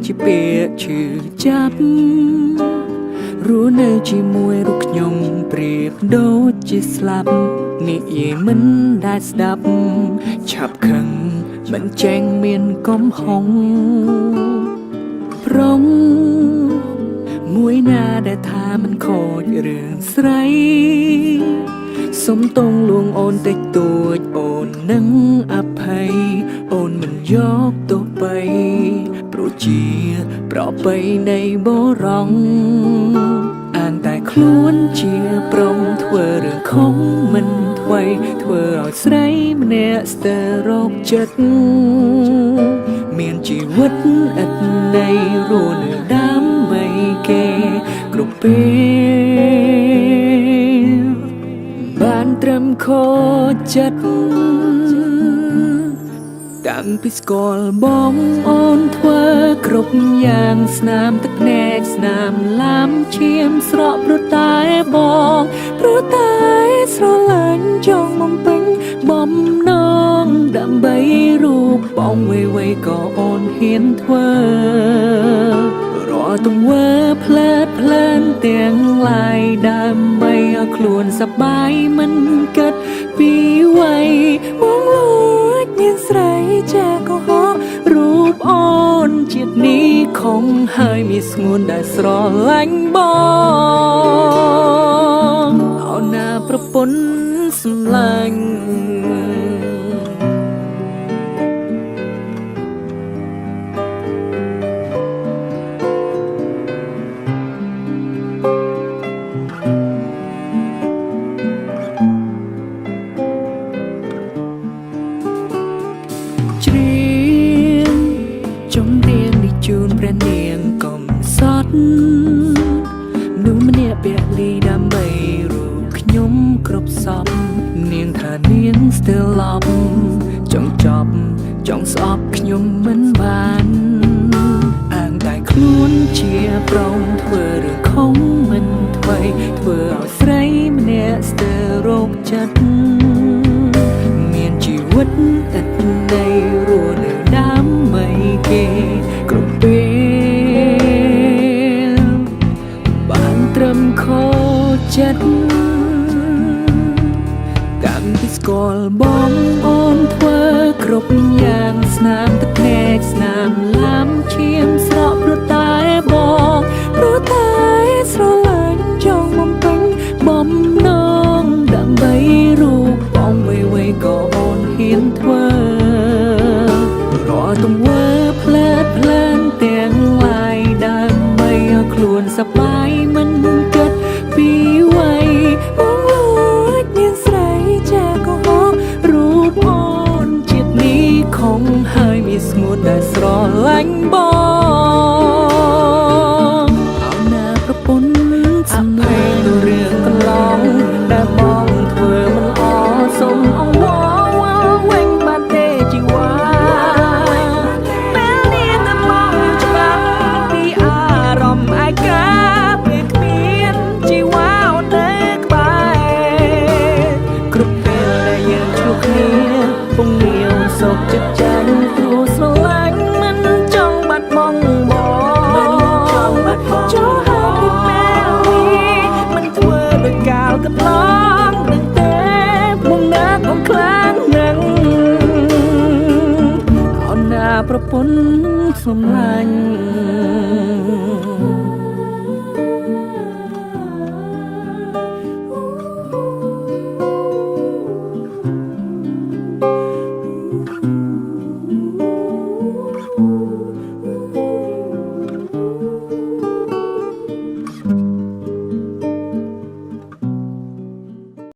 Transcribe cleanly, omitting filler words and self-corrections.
ជាពាក្យឈឺចាប់រស់នៅជាមួយរូបខ្ញុំប្រៀបដូចជាស្លាប់និយាយមិនដែលស្ដាប់ឆាប់ខឹងមិនចេញមានកំហុងប្រងមួយណាដែលថាមិនខូចរឿងស្រីសុំតងលួងអូនតិចតួចអូននឹងអភ័យអូនមិនយកទោសបីព្រោះជាប្របីនៃបរងអានតែខ្លួនជាព្រមធ្វើរឿងខំមិនថ្មីធ្វើឲ្យស្រីម្នាក់ស្ទើររោគចិត្តមានជីវិតឥតន័យរស់នៅដើម្បីគេគ្រប់ពេលបានត្រឹមខូចចិត្តតាំងពីស្គាល់បងអូនធ្វើគ្រប់យ៉ាងស្នាមទឹកភ្នែកស្នាមឡាំឈាមស្រក់ព្រោះតែបងព្រោះតែស្រឡាញ់ចង់បំពេញបំណងដើម្បីរូបបងវ័យក៏អូនហ៊ានធ្វើរាល់ទង្វើផ្លែតផ្លែនទាំងឡាយដើម្បីឲ្យខ្លួនសប្បាយមិនគិតពីវ័យបងលួចមានស្រីចាក៏ហោរូបអូនជាតិនេះខំហើយមានស្ងួនដែលស្រឡាញ់បងអូនណាប្រពន្ធសម្លាញ់ចម្រៀងនេះជូនព្រះនាងកំសត់នោះម្នាក់ពលីដើម្បីរូបខ្ញុំគ្រប់សពនាងថានាងស្ទើរឡប់ចង់ចប់ចង់ស្អប់ខ្ញុំមិនបានអាងតែខ្លួនជាប្រងធ្វើរឿងខំមិនថ្មីធ្វើឲ្យស្រីម្នាក់ស្ទើររោគចិត្តមានជីវិតឥតន័យរស់នៅដើម្បីគេគ្រប់ពេលបានត្រឹមខូចចិត្តតាំងពីស្គាល់បងអូនធ្វើគ្រប់យ៉ាងស្នាមទឹកភ្នែកស្នាមឡាំឈាមស្រក់ព្រោះតែបងព្រោះតែស្រឡាញ់ចង់បំពេញបំណងដើម្បីរូបបងវ័យក៏អូនហ៊ានធ្វើរាល់ទង្វើផ្លែតផ្លែនទាំងឡាយដើម្បីឲ្យខ្លួនសប្បាយមិនគិតពីវ័យបងលួចមានស្រីចាក៏ហោរូបអូនជាតិនេះខំហើយមានស្ងួនដែលស្រឡាញ់បងអោណាប្រពន្ធសម្លេងរឿងកន្លងដែលបងធ្វើមិនអសុំអង្វរវិញបានទេជីវ៉ាពងងាវសោកចិត្តចាញ់ព្រោះស្រឡាញ់មិនចង់បាត់បង់បងចូលហើយពេលនេះមិនធ្វើដោយកាលកន្លងនឹងទេមុំណាកុំខ្លាំងនឹងអូនណាប្រពន្ធសម្លាញ់